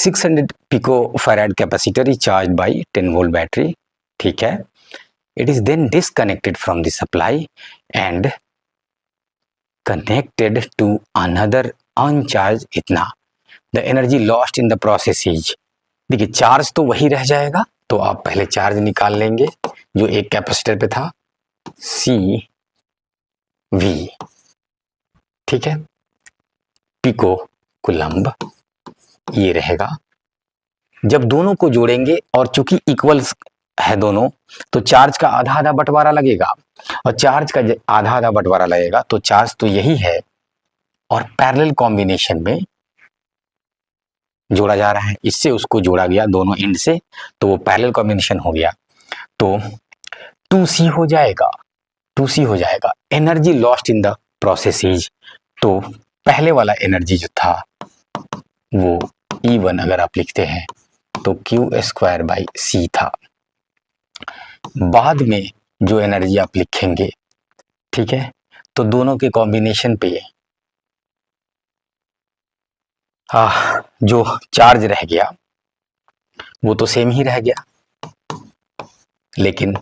600 pico farad capacitor is charge by 10 volt battery, ठीक है। It is then disconnected from the supply and connected to another uncharge इतना, the energy lost in the process is, देखिए charge तो वही रह जाएगा, तो आप पहले चार्ज निकाल लेंगे जो एक कैपेसिटर पे था, सी वी, ठीक है, पिको कुलम्ब ये रहेगा। जब दोनों को जोड़ेंगे और चूंकि इक्वल्स है दोनों, तो चार्ज का आधा आधा बंटवारा लगेगा, और चार्ज का आधा आधा बंटवारा लगेगा तो चार्ज तो यही है, और पैरेलल कॉम्बिनेशन में जोड़ा जा रहा है, इससे उसको जोड़ा गया दोनों एंड से, तो वो पैरेलल कॉम्बिनेशन हो गया, तो 2C हो जाएगा, 2C हो जाएगा। Energy lost in the process is, तो पहले वाला एनर्जी जो था वो E1 अगर आप लिखते हैं तो Q² था, बाद में जो एनर्जी आप लिखेंगे, ठीक है, तो दोनों के कॉम्बिनेशन पे जो चार्ज रह गया वो तो सेम ही रह गया, लेकिन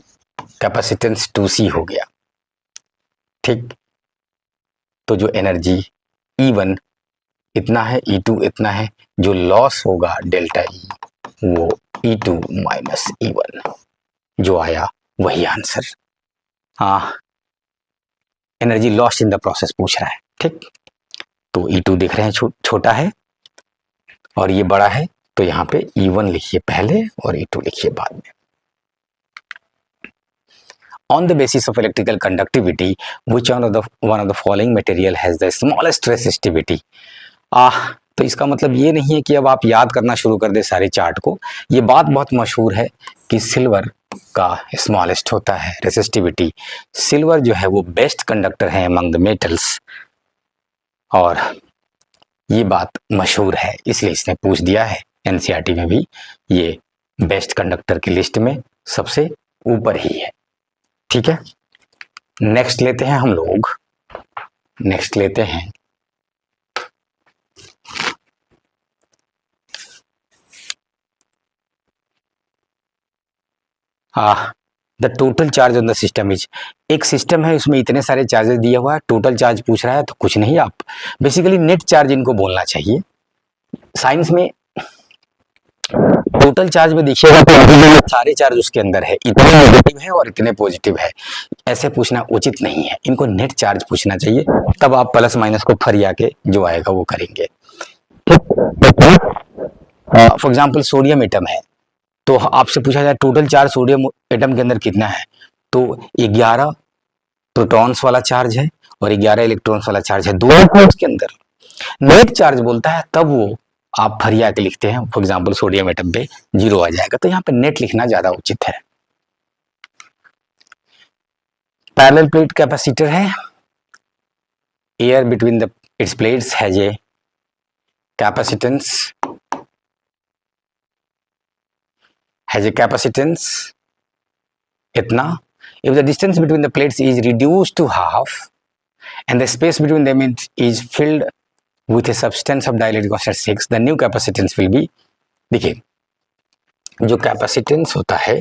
कैपेसिटेंस 2C हो गया, ठीक। तो जो एनर्जी E1 इतना है, E2 इतना है, जो लॉस होगा डेल्टा E वो E2 माइनस E1 जो आया वही answer. Energy lost in the process पूछ रहा है, ठीक। तो E2 देख रहे हैं छोटा है और ये बड़ा है, तो यहाँ पे E1 लिखिए पहले और E2 लिखिए बाद में। On the basis of electrical conductivity, which one of the following material has the smallest resistivity? तो इसका मतलब ये नहीं है कि अब आप याद करना शुरू कर दे सारे चार्ट को। ये बात बहुत मशहूर है कि सिल्वर का स्मॉलेस्ट होता है रेसिस्टिविटी। सिल्वर जो है वो बेस्ट कंडक्टर है अमंग द मेटल्स, और ये बात मशहूर है, इसलिए इसने पूछ दिया है एनसीईआरटी में भी, ये बेस्ट कंडक्टर की लिस्ट में सबसे ऊपर ही है, ठीक है। नेक्स्ट लेते हैं हम लोग, नेक्स्ट लेते हैं the total charge on the system is, एक सिस्टम है उसमें इतने सारे चार्जेस दिया हुआ है, टोटल चार्ज पूछ रहा है, तो कुछ नहीं, आप बेसिकली नेट चार्ज इनको बोलना चाहिए। साइंस में टोटल चार्ज में देखिएगा तो सारे चार्ज उसके अंदर है, इतने नेगेटिव है और इतने पॉजिटिव है, ऐसे पूछना उचित नहीं है, इनको नेट चार्ज पूछना चाहिए, तब आप प्लस माइनस को फरिया के जो आएगा वो करेंगे। फॉर एग्जाम्पल सोडियम एटम है, तो आपसे पूछा जाए टोटल चार्ज सोडियम एटम के अंदर कितना है, तो 11 प्रोटॉन्स वाला चार्ज है और 11 इलेक्ट्रॉन्स वाला चार्ज है, दोनों उसके अंदर। नेट चार्ज बोलता है तब वो आप फरिया के लिखते हैं, फॉर एग्जाम्पल सोडियम एटम पे 0 आ जाएगा, तो यहाँ पे नेट लिखना ज्यादा उचित है। पैरेलल प्लेट कैपेसिटर है, air between the it's plates has a capacitance, इतना, if the distance between the plates is reduced to half and the space between them is filled with a substance of dielectric constant 6, the new capacitance will be, देखिए जो capacitance होता है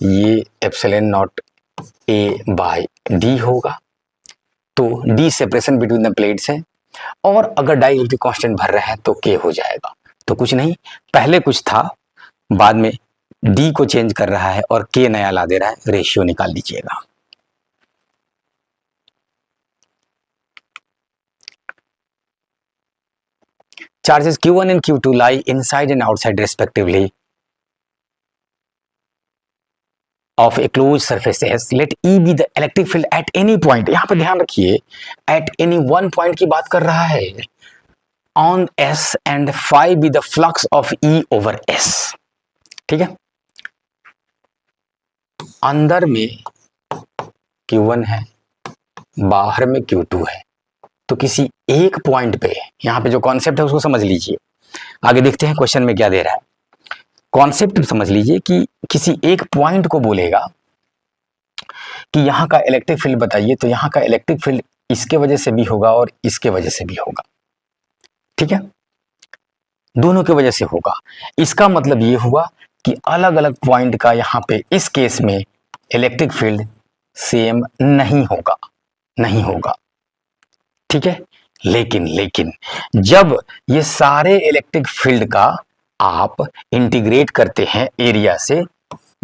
ये epsilon naught A by D होगा, तो D separation between the plates है, और अगर डाइलेक्ट्रिक कांस्टेंट भर रहा है तो के हो जाएगा, तो कुछ नहीं, पहले कुछ था बाद में डी को चेंज कर रहा है और के नया ला दे रहा है, रेशियो निकाल लीजिएगा। Charges Q1 and Q2 lie inside and outside respectively of a closed surface S. Let E be the electric field at any point. यहाँ पे ध्यान रखिए, at any one point की बात कर रहा है, on S and phi be the flux of E over S, ठीक है। अंदर में Q1 है, बाहर में Q2 है, तो किसी एक पॉइंट पे, यहाँ पे जो कॉन्सेप्ट है उसको समझ लीजिए, आगे देखते हैं क्वेश्चन में क्या दे रहा है। कॉन्सेप्ट समझ लीजिए कि किसी एक पॉइंट को बोलेगा कि यहाँ का इलेक्ट्रिक फील्ड बताइए, तो यहाँ का इलेक्ट्रिक फील्ड इसके वजह से भी होगा और इसके वजह से भी होगा, ठीक है। दोनों की वजह से होगा। इसका मतलब ये हुआ कि अलग अलग पॉइंट का यहां पे इस केस में इलेक्ट्रिक फील्ड सेम नहीं होगा, नहीं होगा, ठीक है। लेकिन लेकिन जब ये सारे इलेक्ट्रिक फील्ड का आप इंटीग्रेट करते हैं एरिया से,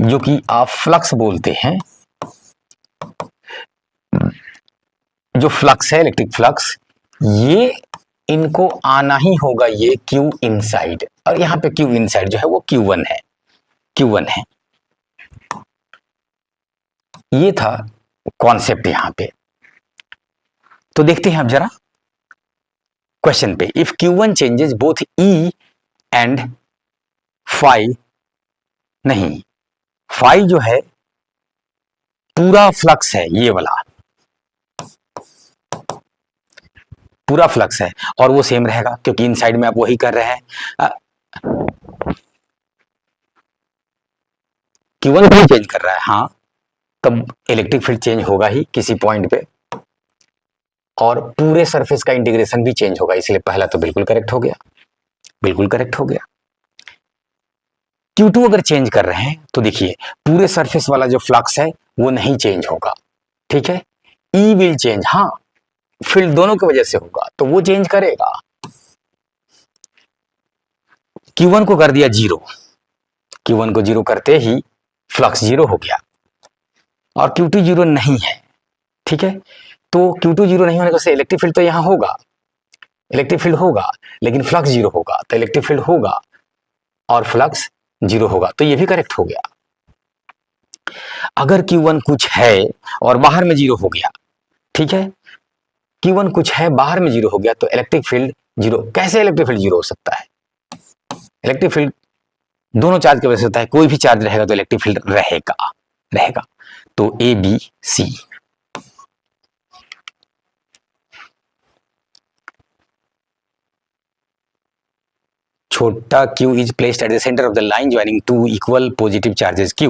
जो कि आप फ्लक्स बोलते हैं, जो फ्लक्स है इलेक्ट्रिक फ्लक्स, ये इनको आना ही होगा ये क्यू इनसाइड, और यहां पे क्यू इनसाइड जो है वो Q1 है, Q1 है। ये था कॉन्सेप्ट यहां पे। तो देखते हैं अब जरा क्वेश्चन पे, if Q1 changes both E and phi, नहीं, फाई जो है पूरा फ्लक्स है, ये वाला पूरा फ्लक्स है और वो सेम रहेगा क्योंकि इनसाइड में आप वही कर रहे हैं। Q1 भी चेंज कर रहा है, हाँ, तब इलेक्ट्रिक फील्ड चेंज होगा ही किसी पॉइंट पे, और पूरे सरफेस का इंटीग्रेशन भी चेंज होगा, इसलिए पहला तो बिल्कुल करेक्ट हो गया, बिल्कुल करेक्ट हो गया। Q2 अगर चेंज कर रहे हैं तो देखिए पूरे सरफेस वाला जो फ्लक्स है वो नहीं चेंज होगा, ठीक है। E विल चेंज, हाँ, फील्ड दोनों की वजह से होगा तो वो चेंज करेगा। Q1 को कर दिया जीरो, Q1 को जीरो करते ही फ्लक्स जीरो हो गया, और Q2 जीरो नहीं है, ठीक है। तो Q2 जीरो नहीं होने से इलेक्ट्रिक फील्ड तो यहां होगा, इलेक्ट्रिक फील्ड होगा, लेकिन फ्लक्स जीरो होगा, तो इलेक्ट्रिक फील्ड होगा और फ्लक्स जीरो होगा, तो ये भी करेक्ट हो गया। अगर Q1 कुछ है और बाहर में जीरो हो गया, ठीक है, Q1 कुछ है बाहर में जीरो हो गया तो इलेक्ट्रिक फील्ड जीरो, कैसे इलेक्ट्रिक फील्ड जीरो हो सकता है? इलेक्ट्रिक फील्ड दोनों चार्ज की वजह से होता है, कोई भी चार्ज रहेगा तो इलेक्ट्रिक फील्ड रहेगा, रहेगा। तो ABC। छोटा q is placed at the center of the line joining two equal positive charges q.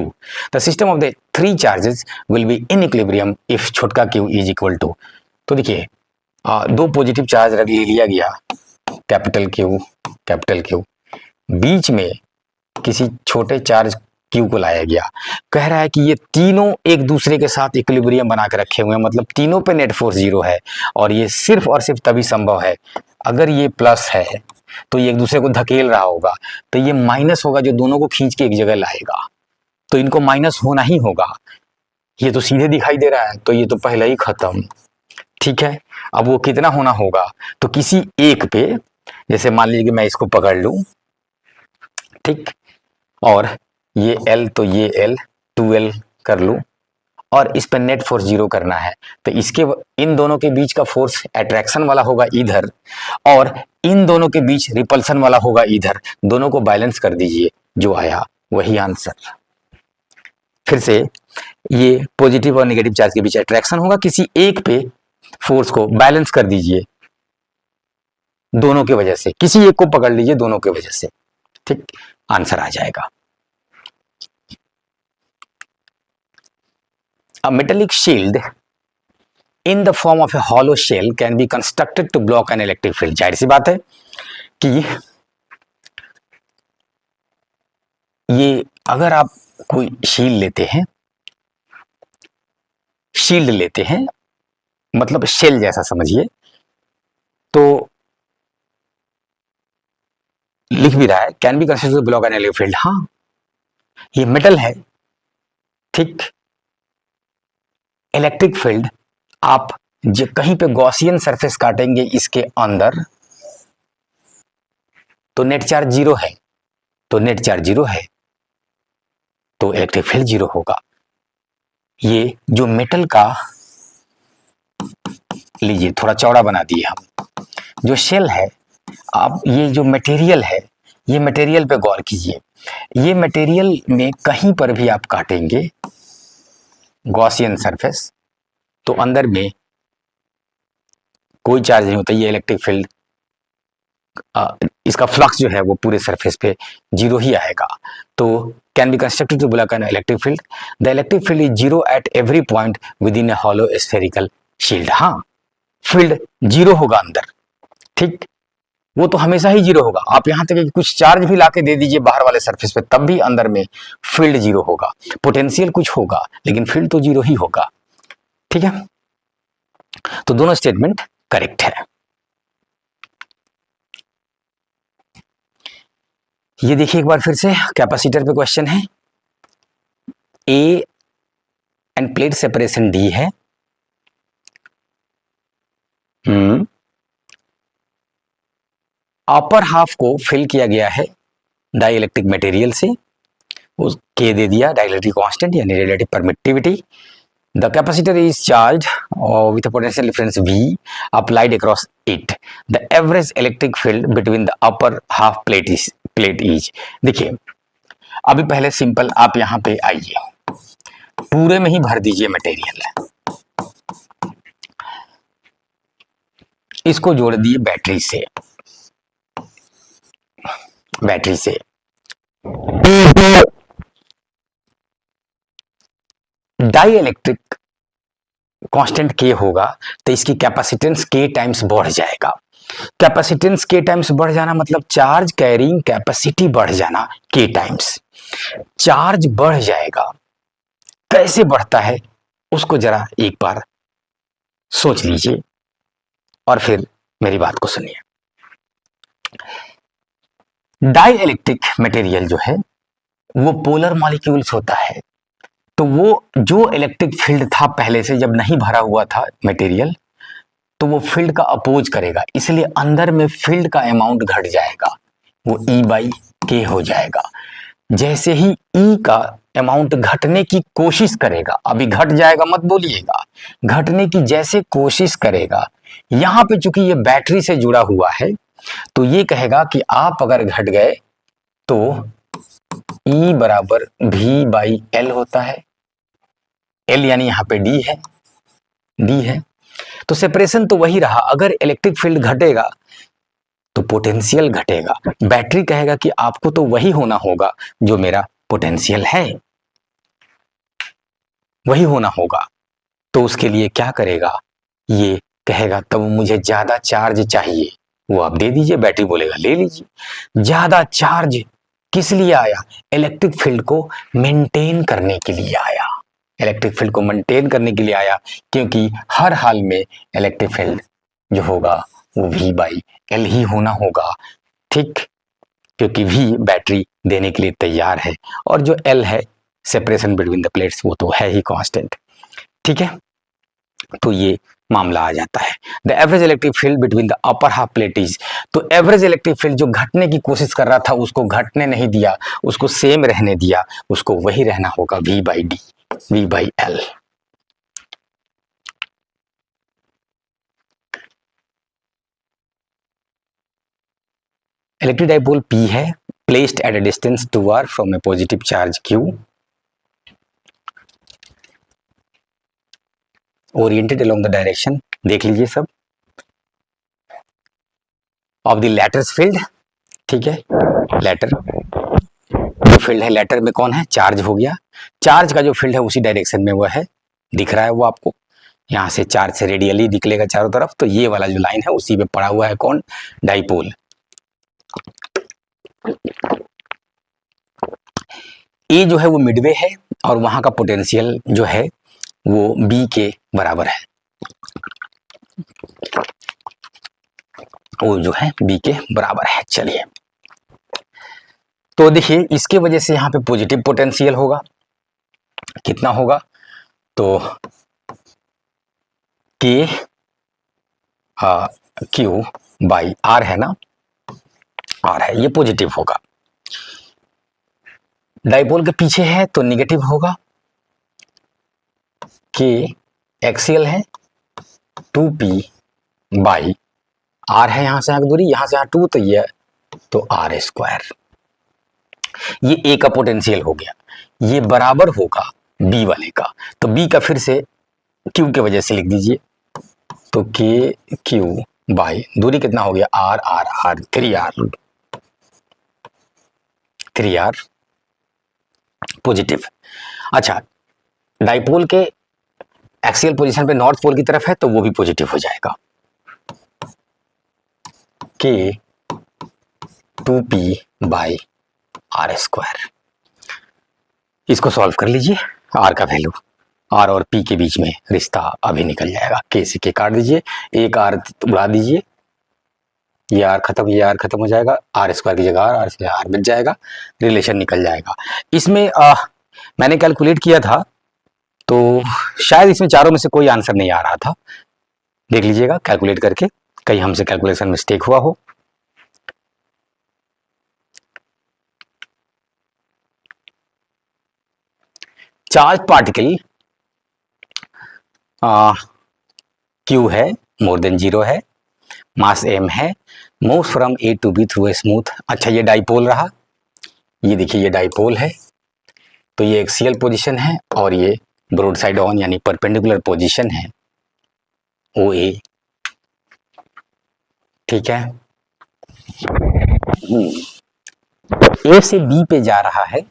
The system of the three charges will be in equilibrium if छोटा q is equal to, तो देखिए दो positive charge रख लिया गया, capital Q, बीच में किसी छोटे चार्ज Q को लाया गया, कह रहा है कि ये तीनों एक दूसरे के साथ इक्विलिब्रियम बना के रखे हुए हैं, मतलब तीनों पे नेट फोर्स जीरो है, और ये सिर्फ और सिर्फ तभी संभव है अगर ये प्लस है तो ये एक दूसरे को धकेल रहा होगा, तो ये माइनस होगा जो दोनों को खींच के एक जगह लाएगा, तो इनको माइनस होना ही होगा। ये तो सीधे दिखाई दे रहा है, तो ये तो पहले ही खत्म, ठीक है। अब वो कितना होना होगा, तो किसी एक पे, जैसे मान लीजिए कि मैं इसको पकड़ लूं, ठीक, और ये L तो ये L 2L कर लूं, और इस पर नेट फोर्स जीरो करना है, तो इसके इन दोनों के बीच का फोर्स अट्रैक्शन वाला होगा इधर, और इन दोनों के बीच रिपल्सन वाला होगा इधर, दोनों को बैलेंस कर दीजिए, जो आया वही आंसर। फिर से ये पॉजिटिव और नेगेटिव चार्ज के बीच अट्रैक्शन होगा, किसी एक पे फोर्स को बैलेंस कर दीजिए दोनों की वजह से, किसी एक को पकड़ लीजिए दोनों की वजह से, ठीक, आंसर आ जाएगा। A metallic shield in the form of a hollow shell can be constructed to block an electric field. जाहिर सी बात है कि ये अगर आप कोई शील्ड लेते हैं मतलब शेल जैसा समझिए, तो लिख भी रहा है can be constructed to block an electric field, हाँ, ये मेटल है, ठीक, इलेक्ट्रिक फील्ड आप कहीं पे गॉसियन सरफेस काटेंगे इसके अंदर तो नेट चार्ज जीरो है, तो नेट चार्ज जीरो है तो इलेक्ट्रिक फील्ड जीरो होगा। ये जो मेटल का, लीजिए थोड़ा चौड़ा बना दिए हम, जो शेल है, आप ये जो मटेरियल है, ये मटेरियल पे गौर कीजिए, ये मटेरियल में कहीं पर भी आप काटेंगे गॉसियन सरफेस तो अंदर में कोई चार्ज नहीं होता, ये इलेक्ट्रिक फील्ड इसका फ्लक्स जो है वो पूरे सरफेस पे जीरो ही आएगा। तो can be constructed to block an electric field, the electric field is zero at every point within a hollow spherical shield, हाँ, फील्ड जीरो होगा अंदर, ठीक, वो तो हमेशा ही जीरो होगा। आप यहां तक कि कुछ चार्ज भी लाके दे दीजिए बाहर वाले सरफेस पे, तब भी अंदर में फील्ड जीरो होगा। पोटेंशियल कुछ होगा लेकिन फील्ड तो जीरो ही होगा। ठीक है, तो दोनों स्टेटमेंट करेक्ट है। ये देखिए एक बार फिर से कैपेसिटर पे क्वेश्चन है। A and plate separation D है। अपर हाफ को फिल किया गया है डाई इलेक्ट्रिक मटेरियल से, के दे दिया डाइलेक्ट्रिक कांस्टेंट यानी relative permittivity. The capacitor is charge with potential difference V applied across it. The average electric field between the upper half plate is। देखिए अभी पहले सिंपल आप यहां पे आइए, पूरे में ही भर दीजिए मटेरियल, इसको जोड़ दिए बैटरी से, बैटरी से डाई इलेक्ट्रिक कांस्टेंट के होगा तो इसकी कैपेसिटेंस के टाइम्स बढ़ जाएगा। कैपेसिटेंस के टाइम्स बढ़ जाना मतलब चार्ज कैरिंग कैपेसिटी बढ़ जाना के टाइम्स। चार्ज बढ़ जाएगा, कैसे बढ़ता है उसको जरा एक बार सोच लीजिए और फिर मेरी बात को सुनिए। डाई इलेक्ट्रिक मटेरियल जो है वो पोलर मॉलिक्यूल्स होता है, तो वो जो इलेक्ट्रिक फील्ड था पहले से जब नहीं भरा हुआ था मटेरियल, तो वो फील्ड का अपोज करेगा, इसलिए अंदर में फील्ड का अमाउंट घट जाएगा, वो E/K हो जाएगा। जैसे ही E का अमाउंट घटने की कोशिश करेगा, अभी घट जाएगा मत बोलिएगा, घटने की जैसे कोशिश करेगा, यहां पे चूंकि ये बैटरी से जुड़ा हुआ है तो ये कहेगा कि आप अगर घट गए तो E बराबर V/L होता है। L यानी यहां पे D है, तो सेपरेशन तो वही रहा। अगर इलेक्ट्रिक फील्ड घटेगा तो पोटेंशियल घटेगा। बैटरी कहेगा कि आपको तो वही होना होगा जो मेरा पोटेंशियल है, वही होना होगा। तो उसके लिए क्या करेगा, ये कहेगा तब मुझे ज्यादा चार्ज चाहिए, वो आप दे दीजिए, बैटरी बोलेगा ले लीजिए। ज्यादा चार्ज किस लिए आया, इलेक्ट्रिक फील्ड को मेंटेन करने के लिए आया, इलेक्ट्रिक फील्ड को मेंटेन करने के लिए आया, क्योंकि हर हाल में इलेक्ट्रिक फील्ड जो होगा वो V/L ही होना होगा। ठीक, क्योंकि V बैटरी देने के लिए तैयार है और जो L है सेपरेशन बिटवीन द प्लेट्स वो तो है ही कांस्टेंट। ठीक है, तो ये मामला आ जाता है। The average electric field between the upper half plate is, तो एवरेज इलेक्ट्रिक फील्ड जो घटने की कोशिश कर रहा था उसको घटने नहीं दिया, उसको सेम रहने दिया, उसको वही रहना होगा V/D, V/L। Electric dipole P है, placed at a distance 2r from A positive charge Q, oriented along the direction, देख लीजिए सब, ऑफ द लेटर्स फील्ड। ठीक है, लेटर जो फील्ड है, लेटर में कौन है, चार्ज हो गया, चार्ज का जो फील्ड है उसी डायरेक्शन में वो है, दिख रहा है वो आपको, यहां से चार्ज से रेडियली निकलेगा चारों तरफ, तो ये वाला जो लाइन है उसी पे पड़ा हुआ है कौन, डाइपोल। ए जो है वो मिडवे है और वहां का पोटेंशियल जो है वो B के बराबर है, वो जो है B के बराबर है। चलिए, तो देखिए इसके वजह से यहाँ पे पॉजिटिव पोटेंशियल होगा, कितना होगा, तो K Q/R है ना, R है, ये पॉजिटिव होगा। डाइपोल के पीछे है तो निगेटिव होगा, K एक्सियल है, 2P/R है, यहां से यहाँ की दूरी, यहां से यहाँ 2 तो ये तो R²। ये A का पोटेंशियल हो गया, ये बराबर होगा B वाले का, तो B का फिर से Q के वजह से लिख दीजिए, तो KQ/ दूरी कितना हो गया, R 3R पॉजिटिव। अच्छा, डाइपोल के एक्सियल पोजीशन पे नॉर्थ पोल की तरफ है तो वो भी पॉजिटिव हो जाएगा, K 2p/r²। इसको सॉल्व कर लीजिए, r का वैल्यू, r और p के बीच में रिश्ता अभी निकल जाएगा। k से k काट दीजिए, एक r उड़ा दीजिए, ये r खत्म, ये r खत्म हो जाएगा, r² की जगह r से r बच जाएगा, रिलेशन निकल जाएगा। इसमें मैंने कैलकुलेट किया था तो शायद इसमें चारों में से कोई आंसर नहीं आ रहा था। देख लीजिएगा कैलकुलेट करके, कहीं हमसे कैलकुलेशन मिस्टेक हुआ हो। चार्ज पार्टिकल Q है, मोर देन 0 है, मास m है, move from A to B through a smooth. अच्छा ये डाइपोल रहा, ये देखिए ये डाइपोल है, तो ये एक्सियल पोजीशन है और ये ब्रॉड साइड ऑन यानी परपेंडिकुलर पोजीशन है OA। ठीक है, A से B पे जा रहा है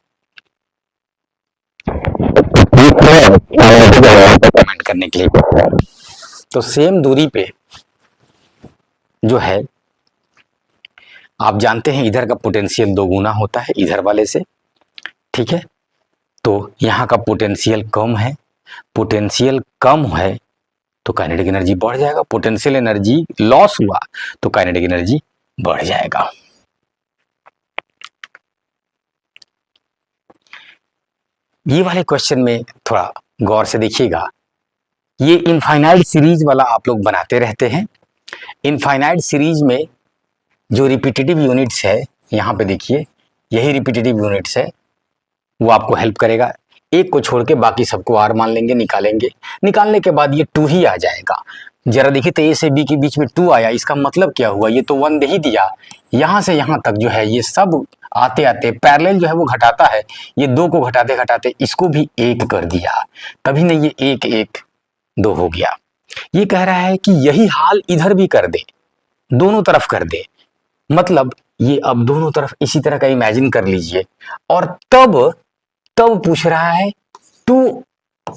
कमेंट करने के लिए। तो सेम दूरी पे जो है, आप जानते हैं इधर का पोटेंशियल 2 गुना होता है इधर वाले से। ठीक है, तो यहाँ का पोटेंशियल कम है, पोटेंशियल कम है तो काइनेटिक एनर्जी बढ़ जाएगा, पोटेंशियल एनर्जी लॉस हुआ तो काइनेटिक एनर्जी बढ़ जाएगा। ये वाले क्वेश्चन में थोड़ा गौर से देखिएगा, ये इनफाइनाइट सीरीज वाला आप लोग बनाते रहते हैं। इनफाइनाइट सीरीज में जो रिपीटेटिव यूनिट्स है, यहाँ पे देखिए यही रिपीटेटिव यूनिट्स है, वो आपको हेल्प करेगा। एक को छोड़ के बाकी सबको r मान लेंगे, निकालेंगे, निकालने के बाद ये 2 ही आ जाएगा। जरा देखिए तो A से B के बीच में 2 आया, इसका मतलब क्या हुआ, ये तो 1 दे ही दिया। यहाँ से यहाँ तक जो है ये सब आते आते पैरेलल जो है वो घटाता है, ये 2 को घटाते घटाते इसको भी 1 कर दिया, तभी नहीं ये 1 1 2 हो गया। ये कह रहा है कि यही हाल इधर भी कर दे, दोनों तरफ कर दे, मतलब ये अब दोनों तरफ इसी तरह का इमेजिन कर लीजिए। और तब पूछ रहा है 2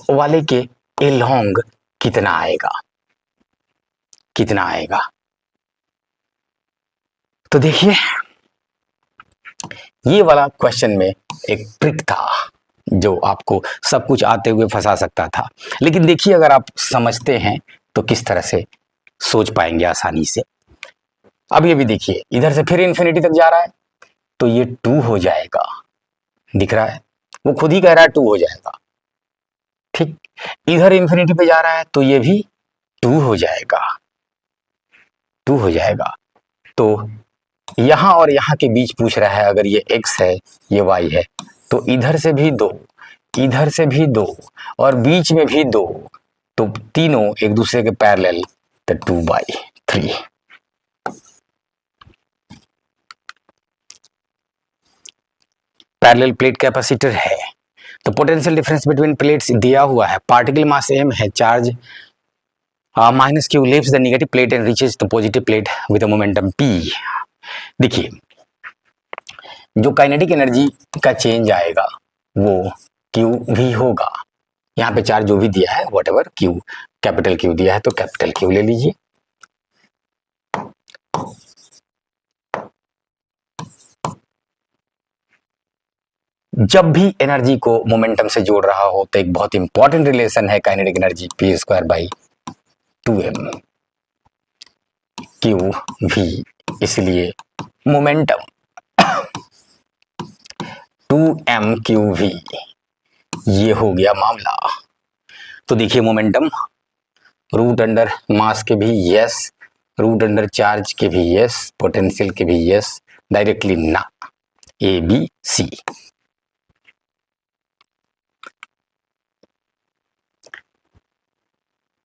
वाले के एलोंग कितना आएगा, कितना आएगा। तो देखिए ये वाला क्वेश्चन में एक ट्रिक था जो आपको सब कुछ आते हुए फंसा सकता था, लेकिन देखिए अगर आप समझते हैं तो किस तरह से सोच पाएंगे आसानी से। अब ये भी देखिए इधर से फिर इन्फिनिटी तक जा रहा है तो ये 2 हो जाएगा, दिख रहा है, वो खुद ही कह रहा है 2 हो जाएगा। ठीक, इधर इन्फिनिटी पे जा रहा है तो ये भी 2 हो जाएगा, 2 हो जाएगा। तो यहां और यहां के बीच पूछ रहा है, अगर ये x है ये y है तो इधर से भी 2, इधर से भी 2 और बीच में भी 2, तो तीनों एक दूसरे के पैरेलल, तो 2/3। पैरेलल प्लेट कैपेसिटर है तो पोटेंशियल डिफरेंस बिटवीन प्लेट्स दिया हुआ है, पार्टिकल मास m है, charge -q leaves the negative plate and reaches the positive plate with a momentum p। देखिए जो काइनेटिक एनर्जी का चेंज आएगा वो q भी होगा। यहाँ पे चार्ज जो भी दिया है व्हाटएवर q, कैपिटल Q दिया है तो कैपिटल Q ले लीजिए। जब भी एनर्जी को मोमेंटम से जोड़ रहा हो तो एक बहुत इंपॉर्टेंट रिलेशन है काइनेटिक एनर्जी p²/2m QV, इसलिए मोमेंटम 2mQV, ये हो गया मामला। तो देखिए मोमेंटम रूट अंडर मास के भी यस, रूट अंडर चार्ज के भी यस, पोटेंशियल के भी यस, डायरेक्टली ना, ABC।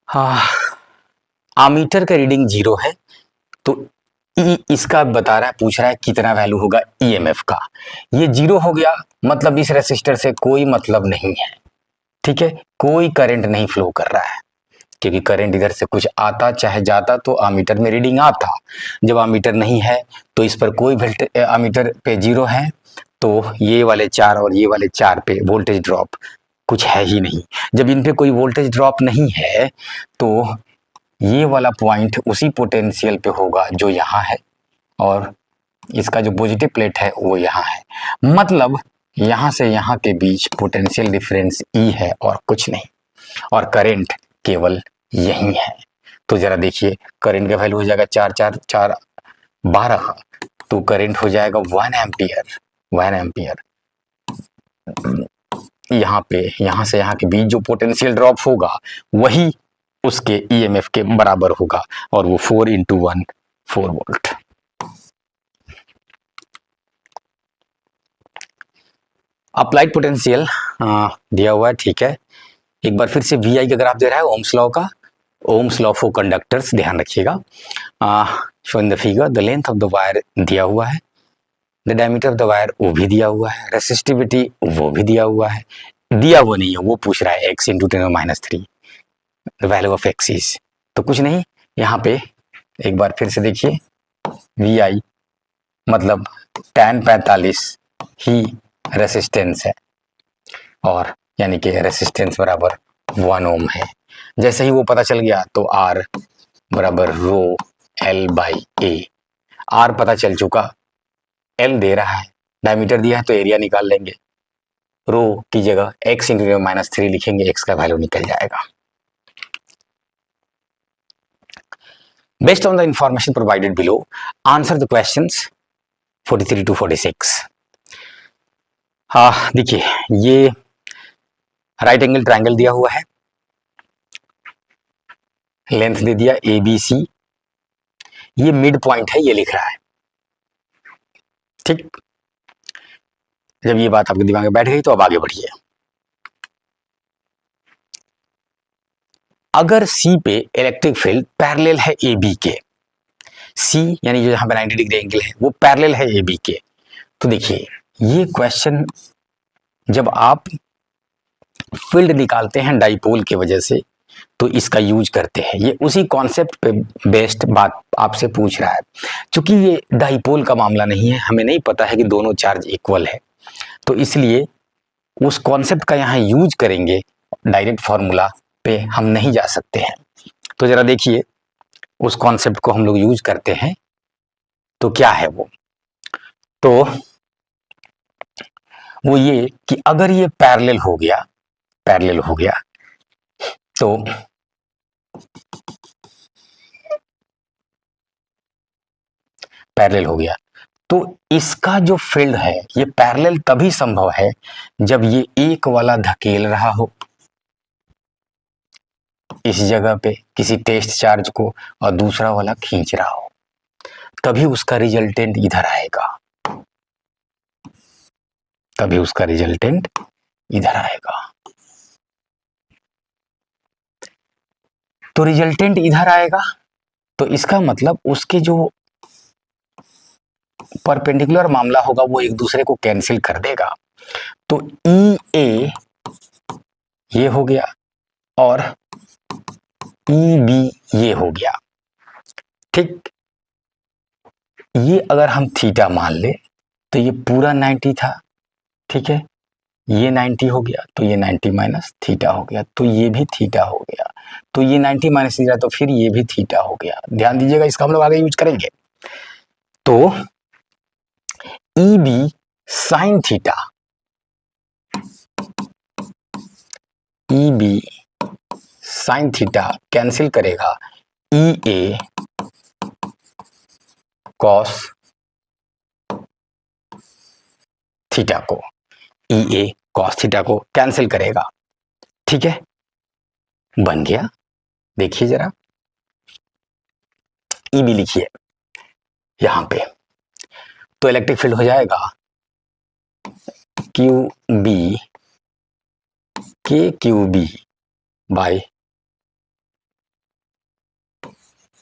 हाँ, आमीटर का रीडिंग 0 है तो इसका बता रहा है, पूछ रहा है कितना वैल्यू होगा EMF का। ये 0 हो गया मतलब इस रेसिस्टर से कोई मतलब नहीं है। ठीक है, कोई करंट नहीं फ्लो कर रहा है, क्योंकि करंट इधर से कुछ आता चाहे जाता तो आमीटर में रीडिंग आता। जब आमीटर नहीं है तो इस पर कोई वोल्टेज, आमीटर पे 0 है तो ये वाले 4 और ये वाले 4 पे वोल्टेज ड्रॉप कुछ है ही नहीं। जब इन पे कोई वोल्टेज ड्रॉप नहीं है तो ये वाला पॉइंट उसी पोटेंशियल पे होगा जो यहाँ है, और इसका जो पॉजिटिव प्लेट है वो यहाँ है, मतलब यहाँ से यहाँ के बीच पोटेंशियल डिफरेंस ई है और कुछ नहीं, और करंट केवल यही है। तो जरा देखिए, करंट का वैल्यू हो जाएगा 4 4 4 12, तो करंट हो जाएगा 1 एम्पियर। 1 एम्पियर यहाँ पे, यहाँ से यहाँ के बीच जो पोटेंशियल ड्रॉप होगा वही उसके ईएमएफ के बराबर होगा, और वो 4 × 1 4 वोल्ट। अप्लाइड पोटेंशियल दिया हुआ है, ठीक है। एक बार फिर से वी आई का ग्राफ दे रहा है ओम्स लॉ का, ओम्स लॉ फॉर कंडक्टर्स, ध्यान रखिएगा। Show in the figure, the length of the wire दिया हुआ है, the diameter of the wire वो भी दिया हुआ है, रेसिस्टिविटी वो भी दिया हुआ है। दिया हुआ नहीं है, वो पूछ रहा है x × 10⁻³ the value of x is, तो कुछ नहीं। यहाँ पे एक बार फिर से देखिए, वी आई मतलब tan 45 ही रेसिस्टेंस है, और यानी कि रेसिस्टेंस बराबर 1 ओम है। जैसे ही वो पता चल गया तो R बराबर रो L/A, R पता चल चुका, L दे रहा है, डायमीटर दिया है तो एरिया निकाल लेंगे, रो की जगह x × 10⁻³ लिखेंगे, x का वैल्यू निकल जाएगा। Based on the information provided below, answer the questions 43 to 46। हाँ देखिए, ये राइट एंगल ट्रायंगल दिया हुआ है, लेंथ दे दिया ABC, ये मिड पॉइंट है, ये लिख रहा है, ठीक। जब ये बात आपके दिमाग में बैठ गई तो अब आगे बढ़िए। अगर C पे इलेक्ट्रिक फील्ड पैरेलल है AB के, C यानी जो यहाँ पे 90 डिग्री एंगल है वो पैरेलल है AB के, तो देखिए ये क्वेश्चन जब आप फील्ड निकालते हैं डाइपोल की वजह से तो इसका यूज करते हैं, ये उसी कॉन्सेप्ट पे बेस्ड बात आपसे पूछ रहा है। क्योंकि ये डाइपोल का मामला नहीं है, हमें नहीं पता है कि दोनों चार्ज इक्वल है, तो इसलिए उस कॉन्सेप्ट का यहाँ यूज करेंगे, डायरेक्ट फॉर्मूला पे हम नहीं जा सकते हैं। तो जरा देखिए, उस कॉन्सेप्ट को हम लोग यूज करते हैं, तो क्या है वो ये कि अगर ये पैरेलल हो गया तो पैरेलल हो गया तो इसका जो फील्ड है ये पैरेलल तभी संभव है जब ये एक वाला धकेल रहा हो इस जगह पे किसी टेस्ट चार्ज को और दूसरा वाला खींच रहा हो, तभी उसका रिजल्टेंट इधर आएगा, तभी उसका रिजल्टेंट इधर आएगा। तो रिजल्टेंट इधर आएगा तो इसका मतलब उसके जो परपेंडिकुलर मामला होगा वो एक दूसरे को कैंसिल कर देगा। तो ई ए ये हो गया और ई बी ये हो गया, ठीक। ये अगर हम थीटा मान ले तो ये पूरा 90 था, ठीक है, ये 90 हो गया तो ये 90 माइनस थीटा हो गया, तो ये भी थीटा हो गया, तो ये 90 माइनस थीटा तो फिर ये भी थीटा हो गया। ध्यान दीजिएगा, इसका हम लोग आगे यूज करेंगे। तो E B sine theta, E B sine theta cancel करेगा ई ए कॉस थीटा को, ई ए कॉस थीटा को कैंसिल करेगा, ठीक है, बन गया। देखिए जरा, ई बी लिखिए यहां पे, तो इलेक्ट्रिक फील्ड हो जाएगा क्यू बी के Q B by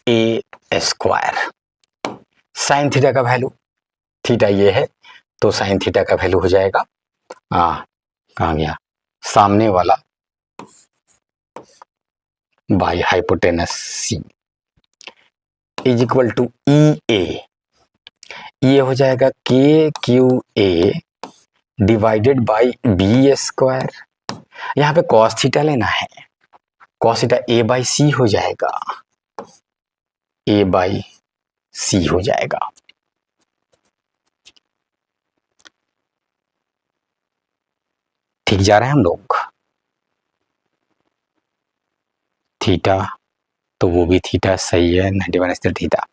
A square. Sine theta का वैल्यू, थीटा ये है तो साइन थीटा का वैल्यू हो जाएगा कहाँ गया, सामने वाला by hypotenuse C is equal to E A, ये हो जाएगा के Q A divided by B square. यहाँ पे कॉस थीटा लेना है, cos theta A by C हो जाएगा, ए बाई सी हो जाएगा। ठीक जा रहे हैं हम लोग। थीटा, तो वो भी थीटा सही है, 90 minus theta.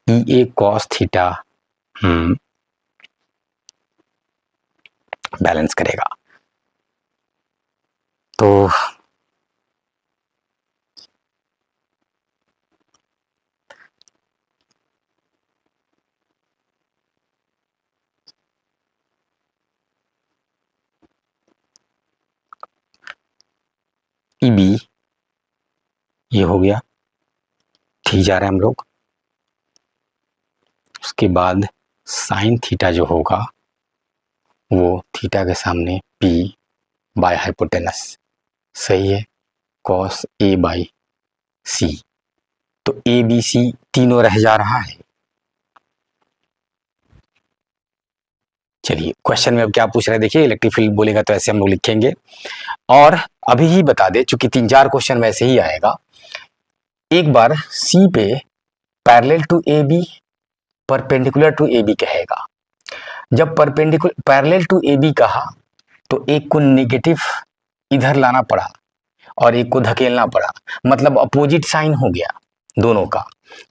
E A cos theta balance करेगा। तो ई बी ये हो गया, ठीक जा रहे हैं हम लोग। उसके बाद साइन थीटा जो होगा वो थीटा के सामने पी बाय हाइपोटेनस, सही है, कॉस ए बाई सी। तो ए बी सी तीनों रह जा रहा है। चलिए क्वेश्चन में अब क्या पूछ रहे हैं देखिए, इलेक्ट्रिक फील्ड बोलेगा तो ऐसे हम लोग लिखेंगे। और अभी ही बता दे, चूंकि 3-4 क्वेश्चन वैसे ही आएगा, एक बार सी पे parallel to A B, perpendicular to A B कहेगा। जब perpendicular parallel to A B कहा तो एक को नेगेटिव इधर लाना पड़ा और एक को धकेलना पड़ा, मतलब अपोजिट साइन हो गया दोनों का,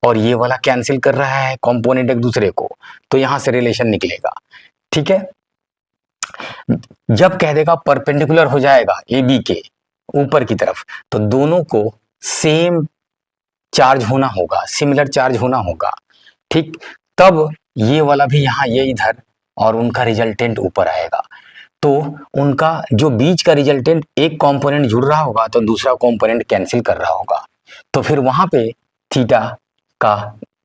और ये वाला कैंसिल कर रहा है कंपोनेंट एक दूसरे को, तो यहां से रिलेशन निकलेगा। ठीक है, जब कह देगा परपेंडिकुलर हो जाएगा ए बी के ऊपर की तरफ, तो दोनों को सेम चार्ज होना होगा, सिमिलर चार्ज होना होगा। ठीक, तब ये वाला भी यहाँ, ये इधर, और उनका रिजल्टेंट ऊपर आएगा। तो उनका जो बीच का रिजल्टेंट, एक कंपोनेंट जुड़ रहा होगा तो दूसरा कंपोनेंट कैंसिल कर रहा होगा। तो फिर वहां पे थीटा का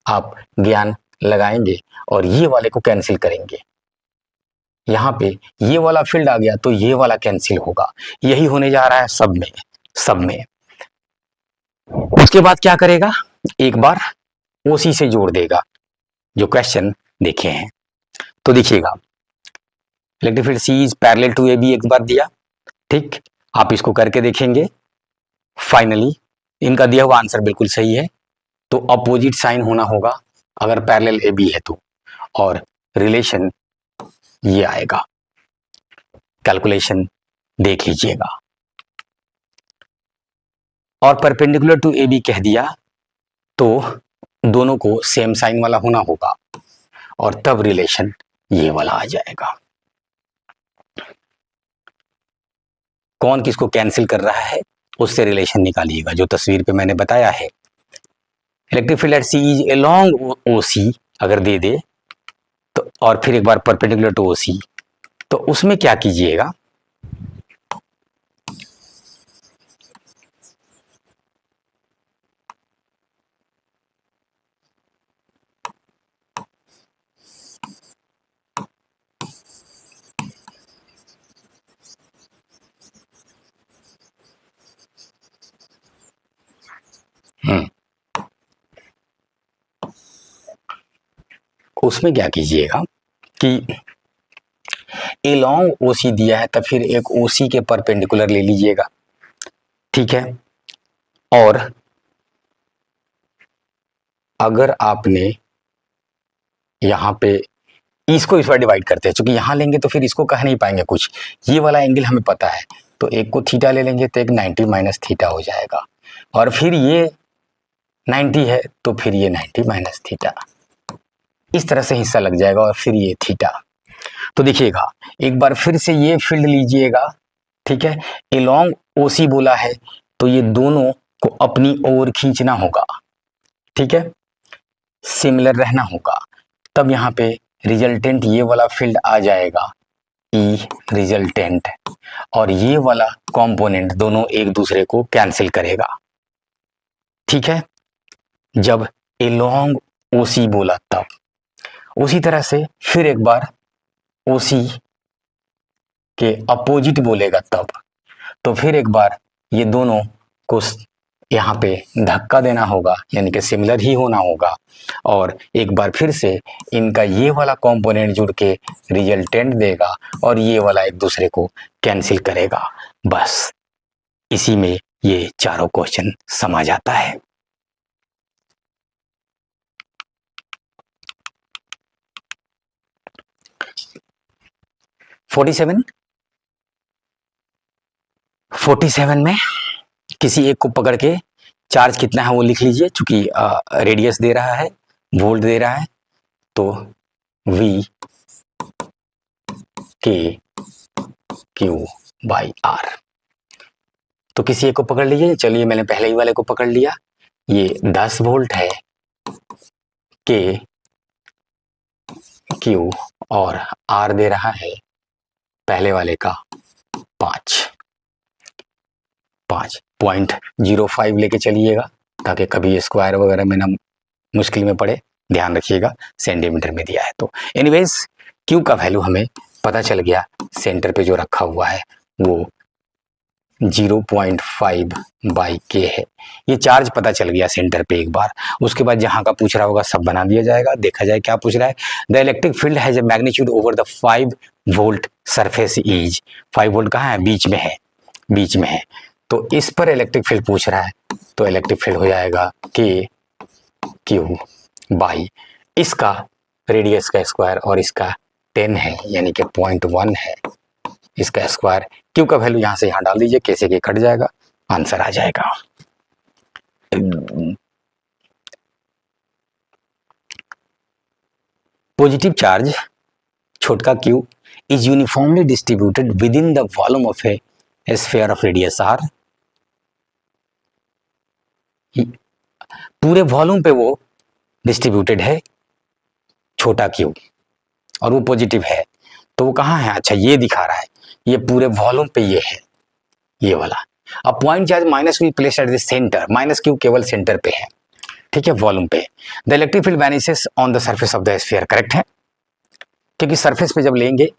आप ज्ञान लगाएंगे और ये वाले को कैंसिल करेंगे। यहाँ पे ये वाला फील्ड आ गया तो ये वाला कैंसिल होगा। यही होने जा रहा है सब में। उसके बाद क्या करेगा, एक बार ओसी से जोड़ देगा, जो क्वेश्चन देखे हैं। तो देखिएगा, electric field C is parallel to A B एक बार दिया, ठीक, आप इसको करके देखेंगे। फाइनली इनका दिया हुआ आंसर बिल्कुल सही है, तो अपोजिट साइन होना होगा अगर पैरेलल ए बी है तो, और रिलेशन ये आएगा। कैलकुलेशन देख लीजिएगा। और परपेंडिकुलर टू ए बी कह दिया तो दोनों को सेम साइन वाला होना होगा, और तब रिलेशन ये वाला आ जाएगा। कौन किसको कैंसिल कर रहा है उससे रिलेशन निकालिएगा, जो तस्वीर पे मैंने बताया है। Electric field at C is along O C अगर दे दे तो, और फिर एक बार परपेंडिकुलर टू ओ सी, तो उसमें क्या कीजिएगा, उसमें क्या कीजिएगा कि एलोंग ओसी दिया है तो फिर एक ओसी के परपेंडिकुलर ले लीजिएगा, ठीक है। और अगर आपने यहाँ पे इसको इस बार डिवाइड करते हैं, क्योंकि यहाँ लेंगे तो फिर इसको कह नहीं पाएंगे कुछ, ये वाला एंगल हमें पता है, तो एक को थीटा ले लेंगे तो एक 90 माइनस थीटा हो जाएगा, और फिर ये 90 है तो फिर ये 90 माइनस थीटा, इस तरह से हिस्सा लग जाएगा, और फिर ये थीटा। तो देखिएगा, एक बार फिर से ये फील्ड लीजिएगा, ठीक है, एलोंग ओसी बोला है तो ये दोनों को अपनी ओर खींचना होगा, ठीक है, सिमिलर रहना होगा, तब यहाँ पे रिजल्टेंट ये वाला फील्ड आ जाएगा, ई रिजल्टेंट, और ये वाला कंपोनेंट दोनों एक दूसरे को कैंसिल करेगा, ठीक है। जब एलोंग ओसी बोला तब, उसी तरह से फिर एक बार ओसी के अपोजिट बोलेगा तब, तो फिर एक बार ये दोनों को यहाँ पे धक्का देना होगा, यानी कि सिमिलर ही होना होगा, और एक बार फिर से इनका ये वाला कंपोनेंट जुड़ के रिजल्टेंट देगा और ये वाला एक दूसरे को कैंसिल करेगा। बस इसी में ये चारों क्वेश्चन समा जाता है। 47 में किसी एक को पकड़ के चार्ज कितना है वो लिख लीजिए, चूंकि रेडियस दे रहा है, वोल्ट दे रहा है, तो V K Q by R। तो किसी एक को पकड़ लीजिए। चलिए मैंने पहले ही वाले को पकड़ लिया, ये 10 वोल्ट है, K Q और R दे रहा है पहले वाले का 5.05 लेके चलिएगा, ताकि कभी स्क्वायर वगैरह में ना मुश्किल में पड़े। ध्यान रखिएगा सेंटीमीटर में दिया है तो। एनीवेज Q का वैल्यू हमें पता चल गया, सेंटर पे जो रखा हुआ है वो 0.5 बाई K है। ये चार्ज पता चल गया सेंटर पे एक बार। उसके बाद जहां का पूछ रहा होगा सब बना दिया जाएगा। देखा जाए क्या पूछ रहा है। The electric field has a magnitude over the 5 volt surface is. 5 volt कहाँ है? बीच में है, बीच में है। तो इस पर इलेक्ट्रिक फील्ड पूछ रहा है, तो इलेक्ट्रिक फील्ड हो जाएगा K Q बाई इसका रेडियस का स्क्वायर और इसका 10 है, यानी कि 0.1 है इसका स्क्वायर। Q का वैल्यू यहां से यहां डाल दीजिए, कैसे के कट जाएगा, आंसर आ जाएगा। पॉजिटिव चार्ज छोटका Q is uniformly distributed with in the volume of A sphere of radius R। पूरे वॉल्यूम पे वो डिस्ट्रीब्यूटेड है छोटा Q, और वो पॉजिटिव है। तो वो कहाँ है? अच्छा ये दिखा रहा है, ये पूरे वॉल्यूम पे ये है, ये वाला। अब point charge minus Q place at the centre, minus Q केवल सेंटर पे है, ठीक है, वॉल्यूम पे। The electric field vanishes on the surface of the sphere, correct है, क्योंकि सरफेस पे जब लेंगे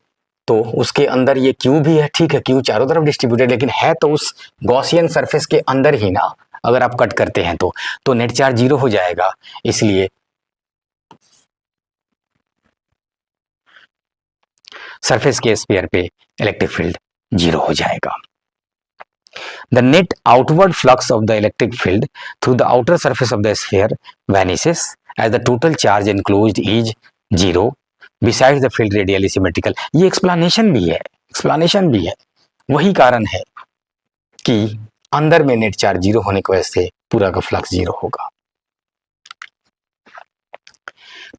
तो उसके अंदर ये Q भी है, ठीक है, Q चारों तरफ डिस्ट्रीब्यूटेड, लेकिन है तो उस गॉसियन सरफेस के अंदर ही ना। अगर आप कट करते हैं तो नेट चार्ज 0 हो जाएगा, इसलिए सरफेस के स्फीयर पे इलेक्ट्रिक फील्ड 0 हो जाएगा। The net outward flux of the electric field through the outer surface of the sphere vanishes as the total charge enclosed is 0 besides the field radially symmetrical। ये explanation भी है, explanation भी है। वही कारण है कि अंदर में नेट चार्ज 0 होने की वजह से पूरा का फ्लक्स 0 होगा।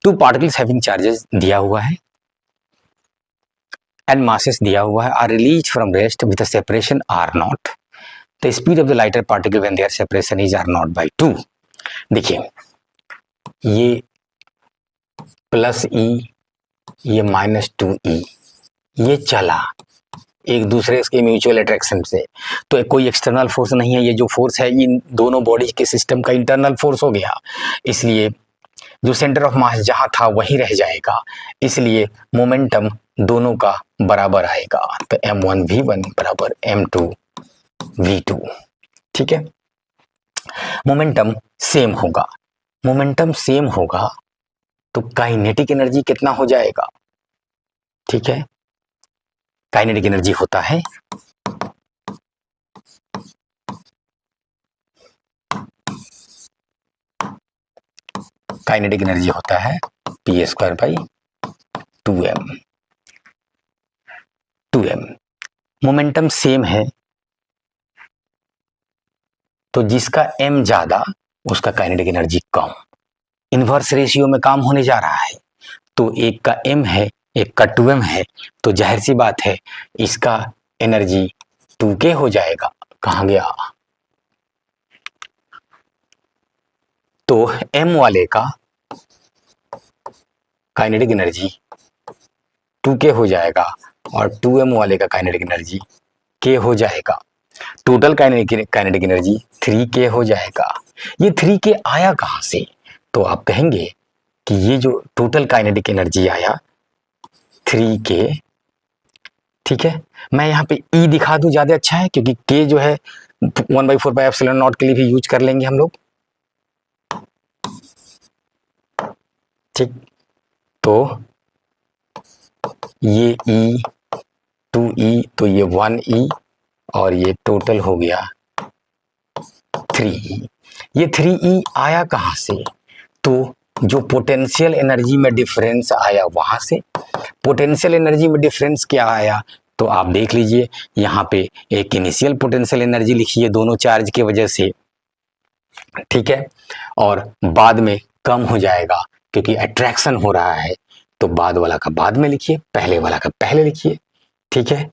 2 पार्टिकल्स हैविंग चार्जेस दिया हुआ है एंड मासेस दिया हुआ है, are released from rest with a separation r0। The speed of the lighter particle when there separation is r0/2। देखिए ये प्लस E, ये -2E, ये चला एक दूसरे के म्यूचुअल अट्रैक्शन से, तो कोई एक्सटर्नल फोर्स नहीं है। ये जो फोर्स है इन दोनों बॉडीज के सिस्टम का इंटरनल फोर्स हो गया, इसलिए जो सेंटर ऑफ मास जहां था वहीं रह जाएगा, इसलिए मोमेंटम दोनों का बराबर आएगा। तो m1v1 बराबर m2v2, ठीक है। मोमेंटम सेम होगा, मोमेंटम सेम होगा तो काइनेटिक एनर्जी कितना हो जाएगा, ठीक है। काइनेटिक एनर्जी होता है p²/2m। 2m मोमेंटम सेम है तो जिसका m ज्यादा उसका काइनेटिक एनर्जी कम। इनवर्स रेशियो में काम होने जा रहा है, तो एक का m है एक का 2m है, तो जाहिर सी बात है इसका एनर्जी 2k हो जाएगा। कहाँ गया? तो m वाले का काइनेटिक एनर्जी 2k हो जाएगा और 2m वाले का काइनेटिक एनर्जी k हो जाएगा। टोटल काइनेटिक एनर्जी 3k हो जाएगा। ये 3k आया कहाँ से? तो आप कहेंगे कि ये जो टोटल काइनेटिक एनर्जी आया 3k, ठीक है। मैं यहाँ पे E दिखा दूं ज्यादा अच्छा है, क्योंकि k जो है 1/4πε0 के लिए भी यूज कर लेंगे हम लोग, ठीक। तो ये E 2E, तो ये 1E और ये टोटल हो गया 3E। ये 3E आया कहाँ से? तो जो पोटेंशियल एनर्जी में डिफरेंस आया वहां से। पोटेंशियल एनर्जी में डिफरेंस क्या आया? तो आप देख लीजिए यहाँ पे एक इनिशियल पोटेंशियल एनर्जी लिखी है दोनों चार्ज की वजह से, ठीक है, और बाद में कम हो जाएगा क्योंकि अट्रैक्शन हो रहा है, तो बाद वाला का बाद में लिखिए, पहले वाला का पहले लिखिए, ठीक है।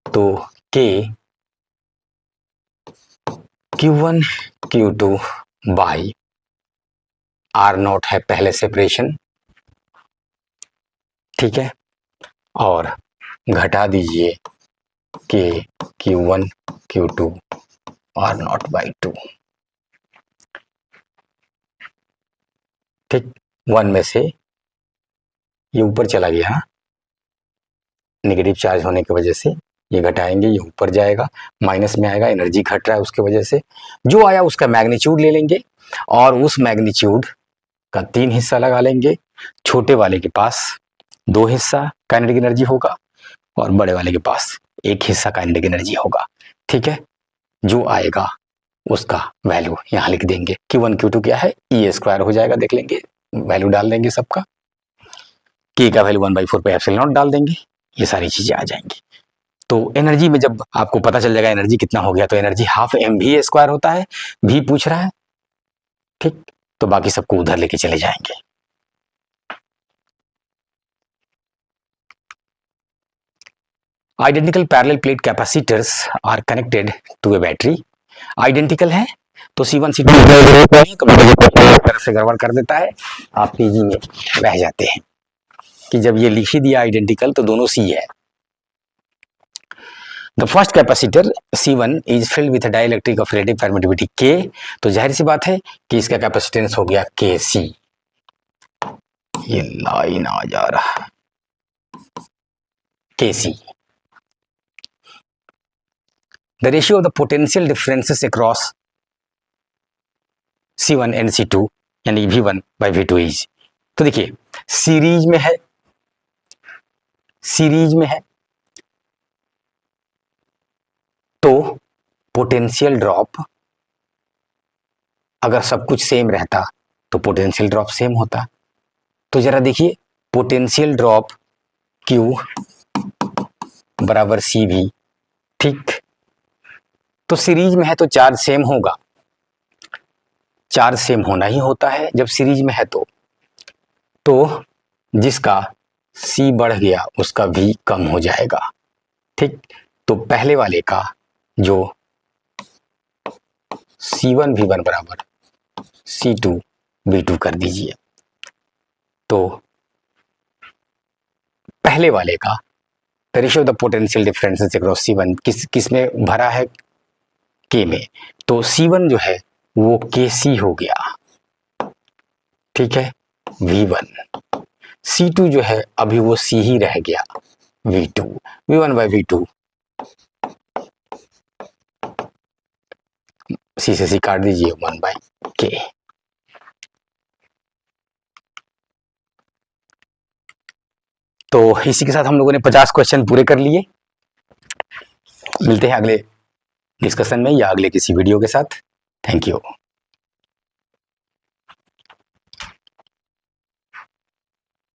तो K Q1 Q2 by R0 है पहले सेपरेशन, ठीक है, और घटा दीजिए K Q1 Q2 R0 by 2, ठीक। 1 में से ये ऊपर चला गया, नेगेटिव चार्ज होने की वजह से ये घटाएंगे, ये ऊपर जाएगा, माइनस में आएगा, एनर्जी घट रहा है उसके वजह से, जो आया उसका मैग्नीट्यूड ले लेंगे और उस मैग्नीट्यूड का 3 हिस्सा लगा लेंगे। छोटे वाले के पास 2 हिस्सा काइनेटिक एनर्जी होगा और बड़े वाले के पास 1 हिस्सा काइनेटिक एनर्जी होगा, ठीक है। जो आएगा उसका वैल्यू यहाँ लिख देंगे। Q1 Q2 क्या है, E² हो जाएगा, देख लेंगे, वैल्यू डाल देंगे सबका, K का वैल्यू 1/4 पे एप्सिलॉन डाल देंगे, ये सारी चीजें आ जाएंगी। तो एनर्जी में जब आपको पता चल जाएगा एनर्जी कितना हो गया, तो एनर्जी हाफ mv² होता है, भी पूछ रहा है, ठीक, तो बाकी सबको उधर लेके चले जाएंगे। Identical parallel plate capacitors are connected to a battery. Identical है तो C1 C2 तरफ से गड़बड़ कर देता है, आप पीजी में रह जाते हैं कि जब ये लिख ही दिया आइडेंटिकल तो दोनों C है। The first capacitor C1 is filled with dielectric of relative permittivity K, तो जाहिर सी बात है कि इसका कैपेसिटेंस हो गया KC। ये लाइन आ जा रहा है KC। The ratio of the potential differences across C1 and C2 यानी V1 by V2 is, तो देखिए सीरीज में है, सीरीज में है तो पोटेंशियल ड्रॉप अगर सब कुछ सेम रहता तो पोटेंशियल ड्रॉप सेम होता। तो जरा देखिए पोटेंशियल ड्रॉप Q बराबर CV, ठीक, तो सीरीज में है तो चार्ज सेम होगा, चार्ज सेम होना ही होता है जब सीरीज में है तो जिसका C बढ़ गया उसका V कम हो जाएगा, ठीक। तो पहले वाले का जो C1 V1 बराबर C2 V2 कर दीजिए, तो पहले वाले का the ratio of the potential differences across C1 किस में भरा है, K में, तो C1 जो है वो KC हो गया, ठीक है, V1। C2 जो है अभी वो C ही रह गया, V2। V1 by V2 C से C काट दीजिए, 1/K। तो इसी के साथ हम लोगों ने 50 क्वेश्चन पूरे कर लिए। मिलते हैं अगले डिस्कशन में या अगले किसी वीडियो के साथ। Thank you.